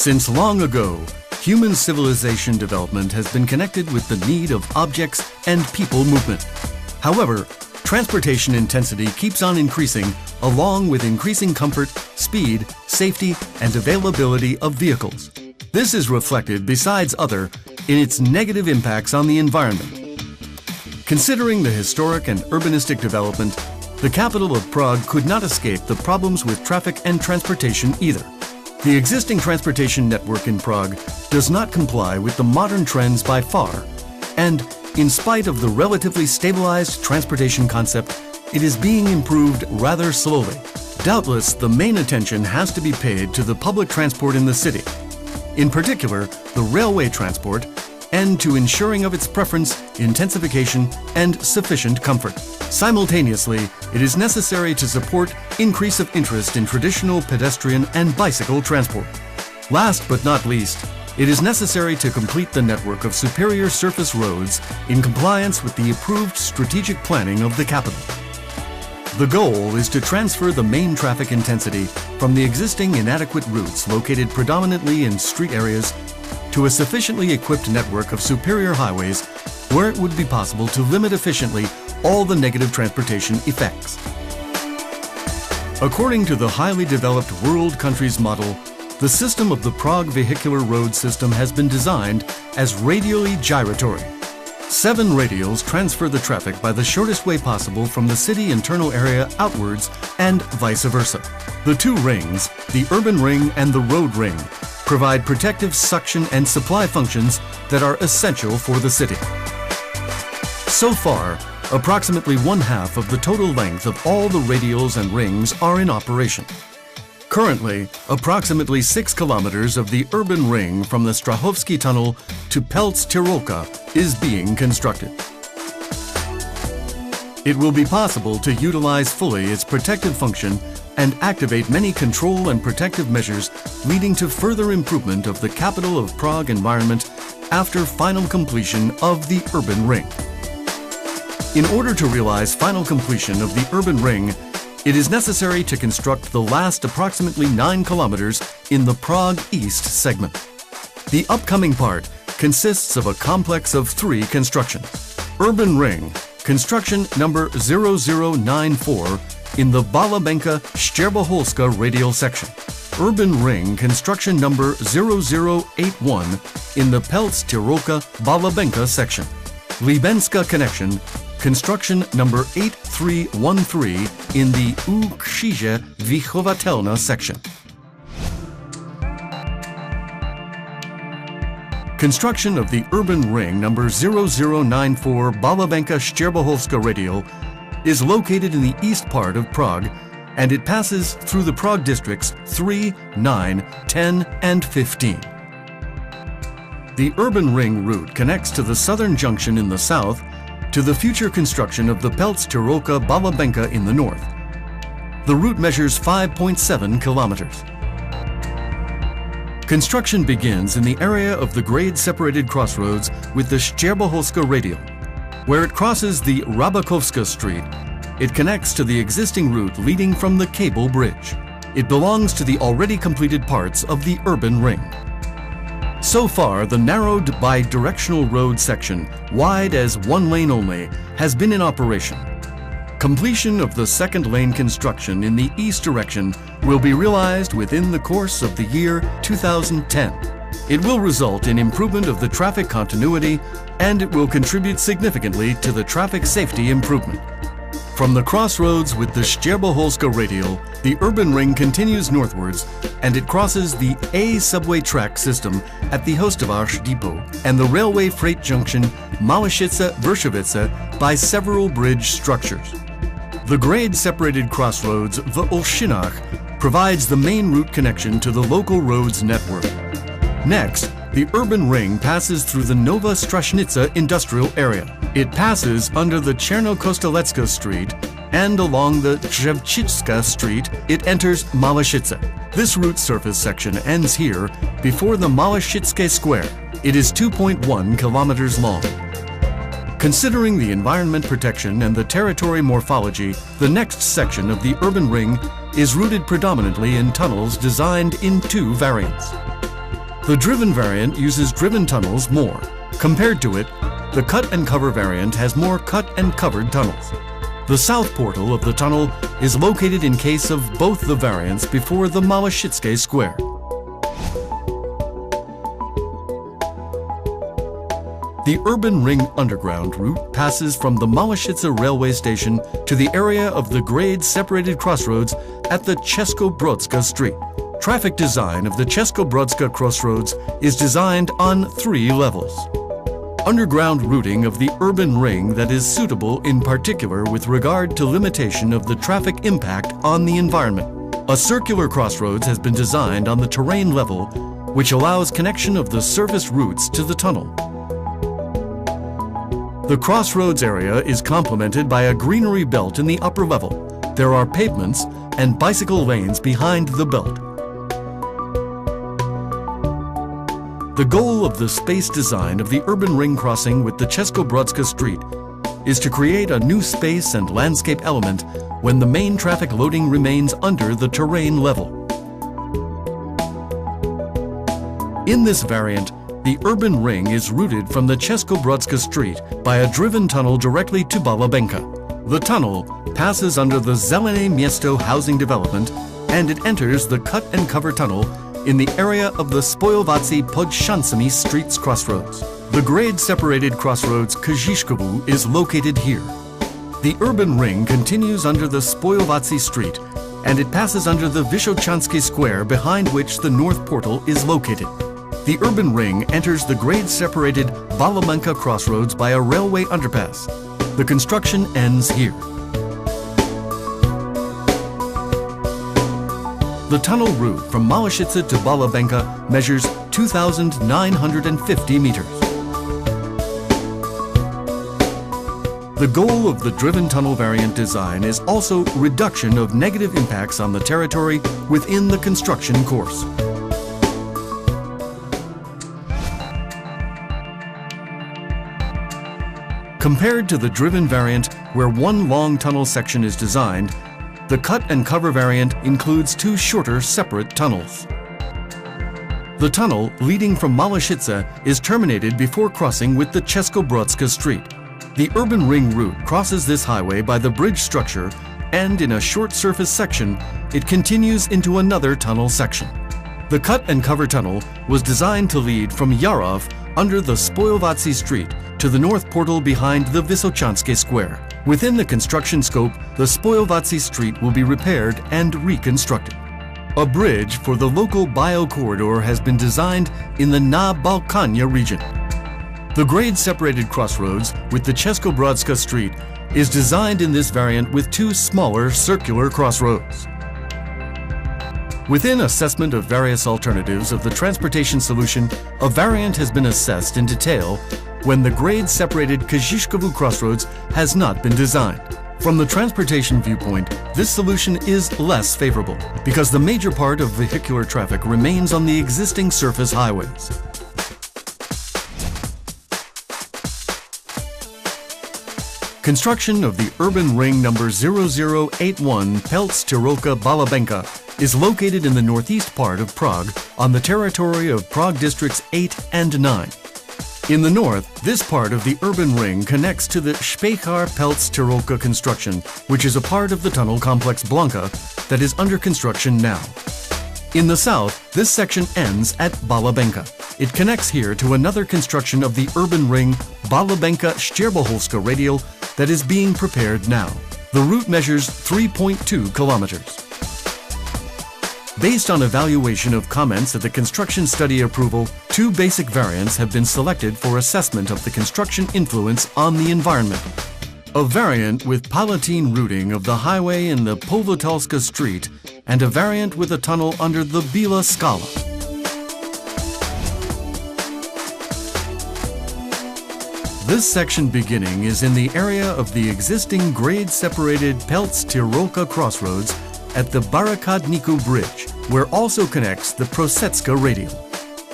Since long ago, human civilization development has been connected with the need of objects and people movement. However, transportation intensity keeps on increasing along with increasing comfort, speed, safety, and availability of vehicles. This is reflected, besides other, in its negative impacts on the environment. Considering the historic and urbanistic development, the capital of Prague could not escape the problems with traffic and transportation either. The existing transportation network in Prague does not comply with the modern trends by far, and in spite of the relatively stabilized transportation concept, it is being improved rather slowly. Doubtless, the main attention has to be paid to the public transport in the city, in particular the railway transport, and to ensuring of its preference, intensification, and sufficient comfort. Simultaneously, it is necessary to support increase of interest in traditional pedestrian and bicycle transport. Last but not least, it is necessary to complete the network of superior surface roads in compliance with the approved strategic planning of the capital. The goal is to transfer the main traffic intensity from the existing inadequate routes located predominantly in street areas to a sufficiently equipped network of superior highways where it would be possible to limit efficiently all the negative transportation effects. According to the highly developed world countries model, the system of the Prague vehicular road system has been designed as radially gyratory. 7 radials transfer the traffic by the shortest way possible from the city internal area outwards and vice versa. The 2 rings, the urban ring and the road ring, provide protective suction and supply functions that are essential for the city. So far, approximately 1/2 of the total length of all the radials and rings are in operation. Currently, approximately 6 kilometers of the urban ring from the Strahovski tunnel to Pelc-Tyrolka is being constructed. It will be possible to utilize fully its protective function and activate many control and protective measures leading to further improvement of the capital of Prague environment after final completion of the urban ring. In order to realize final completion of the urban ring, it is necessary to construct the last approximately 9 kilometers in the Prague East segment. The upcoming part consists of a complex of 3 constructions. Urban Ring, construction number 0094 in the Balabenka Štěrboholská radial section. Urban Ring, construction number 0081 in the Pelc-Tyrolka Balabenka section. Libeňská connection, construction number 8313 in the U-Kříže Vychovatelna section. Construction of the urban ring number 0094 Balabenka Štěrboholská radial is located in the east part of Prague, and it passes through the Prague districts 3, 9, 10, and 15. The urban ring route connects to the southern junction in the south to the future construction of the Pelc-Tyrolka Balabenka in the north. The route measures 5.7 kilometers. Construction begins in the area of the grade-separated crossroads with the Štěrboholská radial. Where it crosses the Rabakovska Street, it connects to the existing route leading from the cable bridge. It belongs to the already completed parts of the urban ring. So far, the narrowed bi-directional road section, wide as 1 lane only, has been in operation. Completion of the 2nd lane construction in the east direction will be realized within the course of the year 2010. It will result in improvement of the traffic continuity, and it will contribute significantly to the traffic safety improvement. From the crossroads with the Štěrboholská radial, the urban ring continues northwards, and it crosses the A subway track system at the Hostovář depot and the railway freight junction Małaszyce-Vršovice by several bridge structures. The grade-separated crossroads v Olšinách provides the main route connection to the local roads network. Next, the urban ring passes through the Nova Strašnica industrial area. It passes under the Černokostelecká Street, and along the Dřevčičská Street, it enters Małaszyce. This route surface section ends here before the Małaszyckie Square. It is 2.1 kilometers long. Considering the environment protection and the territory morphology, the next section of the urban ring is routed predominantly in tunnels designed in 2 variants. The driven variant uses driven tunnels more. Compared to it, the cut and cover variant has more cut and covered tunnels. The south portal of the tunnel is located in case of both the variants before the Malashitske Square. The Urban Ring Underground route passes from the Malashitsa railway station to the area of the grade-separated crossroads at the Českobrodska Street. Traffic design of the Českobrodska crossroads is designed on 3 levels. Underground routing of the urban ring that is suitable in particular with regard to limitation of the traffic impact on the environment. A circular crossroads has been designed on the terrain level, which allows connection of the surface routes to the tunnel. The crossroads area is complemented by a greenery belt in the upper level. There are pavements and bicycle lanes behind the belt. The goal of the space design of the urban ring crossing with the Českobrodska Street is to create a new space and landscape element when the main traffic loading remains under the terrain level. In this variant, the urban ring is routed from the Českobrodska Street by a driven tunnel directly to Balabenka. The tunnel passes under the Zelené Město housing development and it enters the cut and cover tunnel in the area of the Spojovací pod Šancemi Streets crossroads. The grade-separated crossroads Kžižkovo is located here. The urban ring continues under the Spojovací Street and it passes under the Vysočanské Square behind which the north portal is located. The urban ring enters the grade-separated Balabenka crossroads by a railway underpass. The construction ends here. The tunnel route from Malashitsa to Balabenka measures 2,950 meters. The goal of the driven tunnel variant design is also reduction of negative impacts on the territory within the construction course. Compared to the driven variant, where one long tunnel section is designed, the cut and cover variant includes 2 shorter separate tunnels. The tunnel leading from Malashitsa is terminated before crossing with the Českobrodska Street. The urban ring route crosses this highway by the bridge structure and in a short surface section, it continues into another tunnel section. The cut and cover tunnel was designed to lead from Jarov under the Spojovací Street to the north portal behind the Vysočanské Square. Within the construction scope, the Spojovací Street will be repaired and reconstructed. A bridge for the local bio-corridor has been designed in the Na Balkanya region. The grade-separated crossroads with the Českobrodska Street is designed in this variant with 2 smaller circular crossroads. Within assessment of various alternatives of the transportation solution, a variant has been assessed in detail when the grade-separated Kžižkovo crossroads has not been designed. From the transportation viewpoint, this solution is less favorable because the major part of vehicular traffic remains on the existing surface highways. Construction of the urban ring number 0081 Pelc-Tyrolka Balabenka is located in the northeast part of Prague on the territory of Prague districts 8 and 9. In the north, this part of the urban ring connects to the Speychar Pelc-Tyrolka construction, which is a part of the tunnel complex Blanka that is under construction now. In the south, this section ends at Balabenka. It connects here to another construction of the urban ring Balabenka Štěrboholská radial that is being prepared now. The route measures 3.2 kilometers. Based on evaluation of comments at the construction study approval, 2 basic variants have been selected for assessment of the construction influence on the environment. A variant with Palatine routing of the highway in the Povotalska Street and a variant with a tunnel under the Bila Skala. This section beginning is in the area of the existing grade-separated Pelc-Tyrolka crossroads at the Barakadniku Bridge, where also connects the Prosetska radial.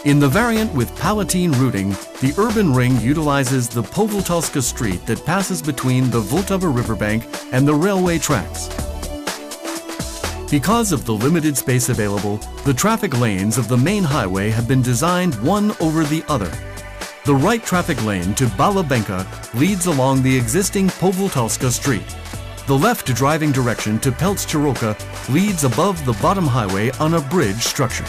In the variant with Palatine routing, the urban ring utilizes the Povotalska Street that passes between the Vltava riverbank and the railway tracks. Because of the limited space available, the traffic lanes of the main highway have been designed one over the other. The right traffic lane to Balabenka leads along the existing Pelc-Tyrolka street. The left driving direction to Pelc-Tyrolka leads above the bottom highway on a bridge structure.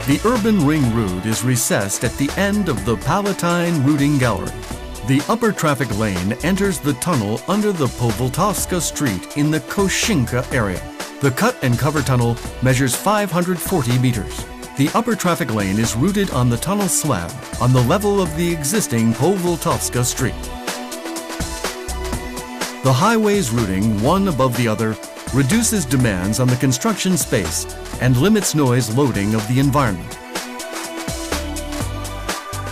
The urban ring route is recessed at the end of the Palatine routing gallery. The upper traffic lane enters the tunnel under the Pelc-Tyrolka street in the Koszynka area. The cut and cover tunnel measures 540 meters. The upper traffic lane is routed on the tunnel slab on the level of the existing Pelc-Tyrolka street. The highway's routing, one above the other, reduces demands on the construction space and limits noise loading of the environment.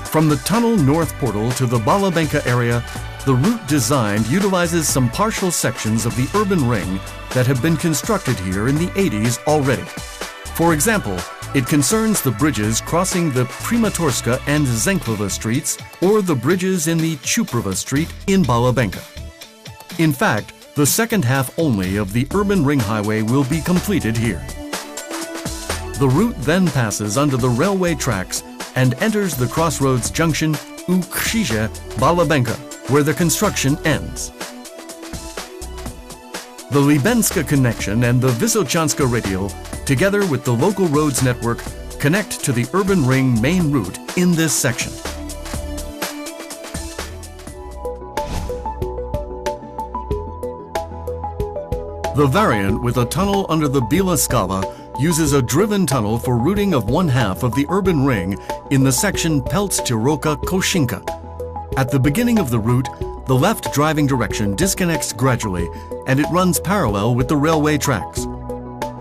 From the tunnel north portal to the Balabenka area, the route designed utilizes some partial sections of the urban ring that have been constructed here in the 80s already. For example, it concerns the bridges crossing the Primatorska and Zenklova streets or the bridges in the Chuprova street in Balabenka. In fact, the second half only of the urban ring highway will be completed here. The route then passes under the railway tracks and enters the crossroads junction Ukrzyże-Balabenka, where the construction ends. The Libeňská connection and the Vysočanská radial, together with the local roads network, connect to the urban ring main route in this section. The variant with a tunnel under the Biela Skała uses a driven tunnel for routing of one half of the urban ring in the section Pelc-Tyrolka-Koszynka. At the beginning of the route, the left driving direction disconnects gradually and it runs parallel with the railway tracks.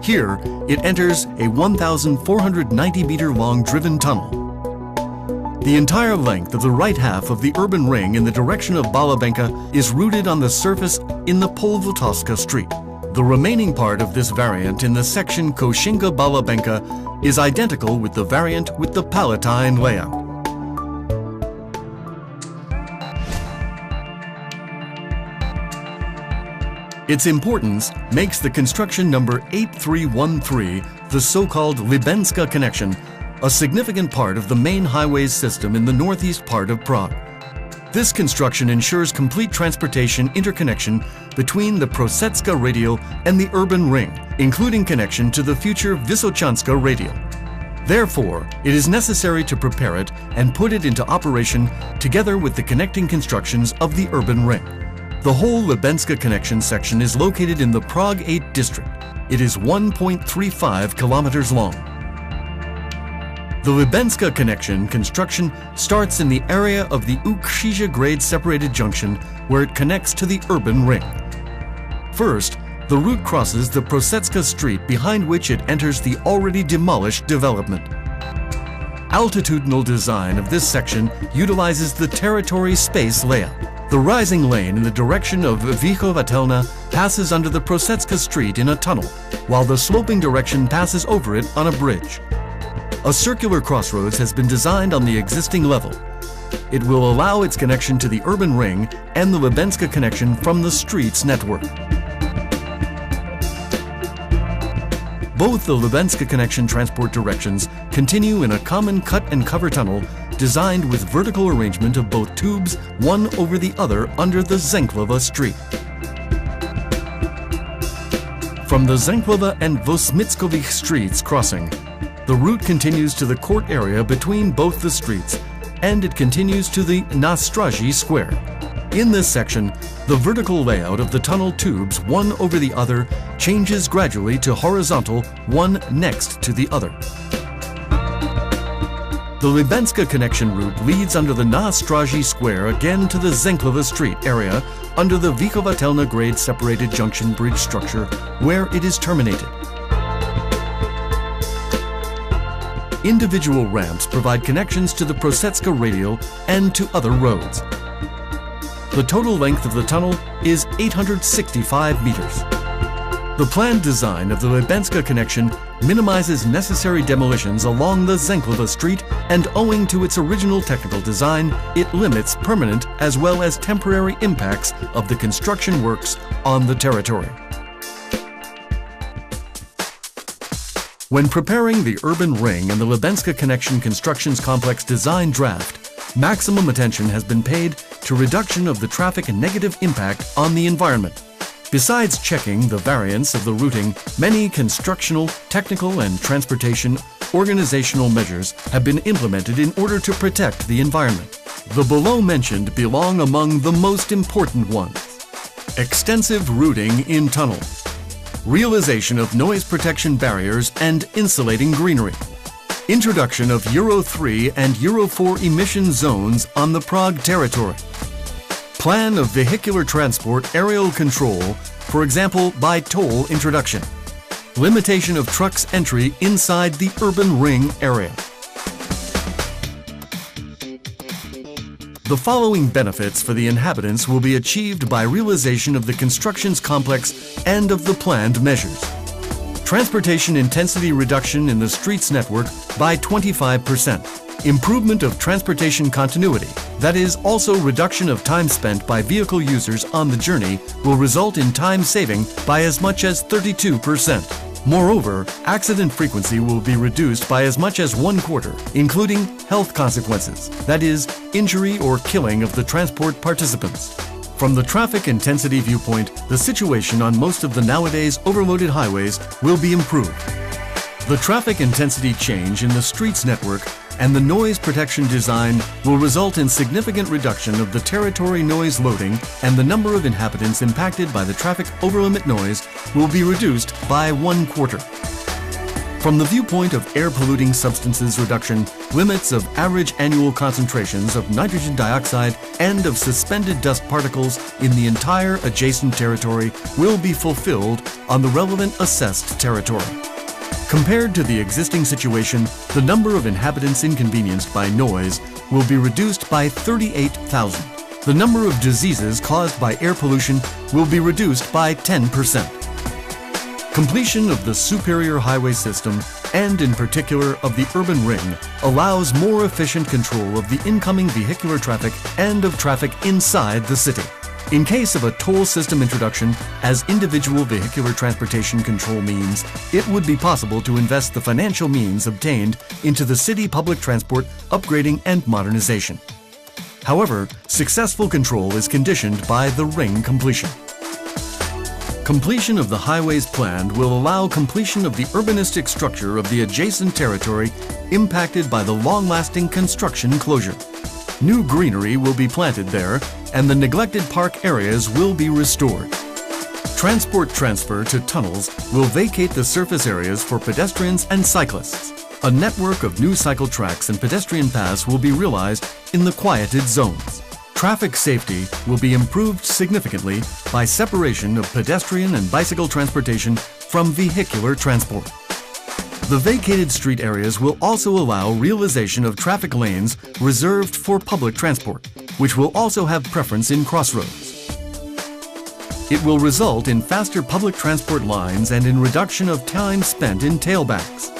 Here, it enters a 1,490 meter long driven tunnel. The entire length of the right half of the urban ring in the direction of Balabenka is routed on the surface in the Pelc-Tyrolka street. The remaining part of this variant in the section Koszynka-Balabenka is identical with the variant with the Palatine layout. Its importance makes the construction number 8313, the so-called Libeňská connection, a significant part of the main highways system in the northeast part of Prague. This construction ensures complete transportation interconnection between the Prosecka radial and the urban ring, including connection to the future Vysočanská radial. Therefore, it is necessary to prepare it and put it into operation together with the connecting constructions of the urban ring. The whole Libeňská connection section is located in the Prague 8 district. It is 1.35 kilometers long. The Libeňská connection construction starts in the area of the Ukrzyże grade separated junction where it connects to the urban ring. First, the route crosses the Prosecka street behind which it enters the already demolished development. Altitudinal design of this section utilizes the territory space layout. The rising lane in the direction of Vychovatelna passes under the Prosecka street in a tunnel, while the sloping direction passes over it on a bridge. A circular crossroads has been designed on the existing level. It will allow its connection to the urban ring and the Libeňská connection from the streets network. Both the Libeňská connection transport directions continue in a common cut and cover tunnel designed with vertical arrangement of both tubes, one over the other under the Zenklova street. From the Zenklova and Vosmitskovich streets crossing, the route continues to the court area between both the streets, and it continues to the Nástraží Square. In this section, the vertical layout of the tunnel tubes, one over the other, changes gradually to horizontal, one next to the other. The Libeňská connection route leads under the Nástraží Square again to the Zenklova Street area under the Vychovatelna grade separated junction bridge structure where it is terminated. Individual ramps provide connections to the Prosecka radial and to other roads. The total length of the tunnel is 865 meters. The planned design of the Libeňská connection minimizes necessary demolitions along the Zenklova street, and owing to its original technical design, it limits permanent as well as temporary impacts of the construction works on the territory. When preparing the urban ring and the Libeňská connection constructions complex design draft, maximum attention has been paid to reduction of the traffic and negative impact on the environment. Besides checking the variance of the routing, many constructional, technical, and transportation organizational measures have been implemented in order to protect the environment. The below mentioned belong among the most important ones. Extensive routing in tunnels, realization of noise protection barriers and insulating greenery, introduction of Euro 3 and Euro 4 emission zones on the Prague territory, plan of vehicular transport aerial control, for example by toll introduction, limitation of trucks' entry inside the urban ring area. The following benefits for the inhabitants will be achieved by realization of the constructions complex and of the planned measures. Transportation intensity reduction in the streets network by 25%. Improvement of transportation continuity, that is, also reduction of time spent by vehicle users on the journey, will result in time saving by as much as 32%. Moreover, accident frequency will be reduced by as much as 1/4, including health consequences, that is, injury or killing of the transport participants. From the traffic intensity viewpoint, the situation on most of the nowadays overloaded highways will be improved. The traffic intensity change in the streets network and the noise protection design will result in significant reduction of the territory noise loading, and the number of inhabitants impacted by the traffic overlimit noise will be reduced by 1/4. From the viewpoint of air polluting substances reduction, limits of average annual concentrations of nitrogen dioxide and of suspended dust particles in the entire adjacent territory will be fulfilled on the relevant assessed territory. Compared to the existing situation, the number of inhabitants inconvenienced by noise will be reduced by 38,000. The number of diseases caused by air pollution will be reduced by 10%. Completion of the superior highway system, and in particular of the urban ring, allows more efficient control of the incoming vehicular traffic and of traffic inside the city. In case of a toll system introduction as individual vehicular transportation control means, it would be possible to invest the financial means obtained into the city public transport upgrading and modernization. However, successful control is conditioned by the ring completion. Completion of the highways planned will allow completion of the urbanistic structure of the adjacent territory impacted by the long-lasting construction closure. New greenery will be planted there, and the neglected park areas will be restored. Transport transfer to tunnels will vacate the surface areas for pedestrians and cyclists. A network of new cycle tracks and pedestrian paths will be realized in the quieted zones. Traffic safety will be improved significantly by separation of pedestrian and bicycle transportation from vehicular transport. The vacated street areas will also allow realization of traffic lanes reserved for public transport, which will also have preference in crossroads. It will result in faster public transport lines and in reduction of time spent in tailbacks.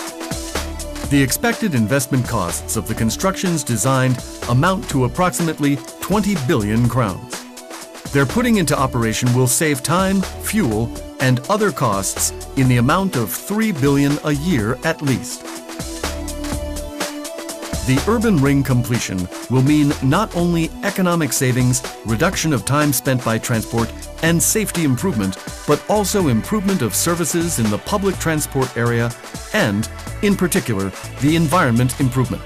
The expected investment costs of the constructions designed amount to approximately 20 billion crowns. Their putting into operation will save time, fuel, and other costs in the amount of 3 billion a year at least. The urban ring completion will mean not only economic savings, reduction of time spent by transport, and safety improvement, but also improvement of services in the public transport area and, in particular, the environment improvement.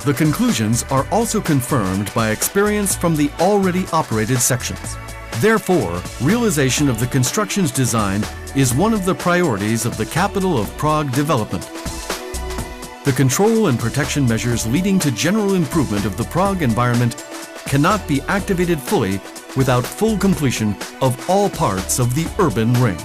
The conclusions are also confirmed by experience from the already operated sections. Therefore, realization of the constructions designed is one of the priorities of the capital of Prague development. The control and protection measures leading to general improvement of the Prague environment cannot be activated fully without full completion of all parts of the urban ring.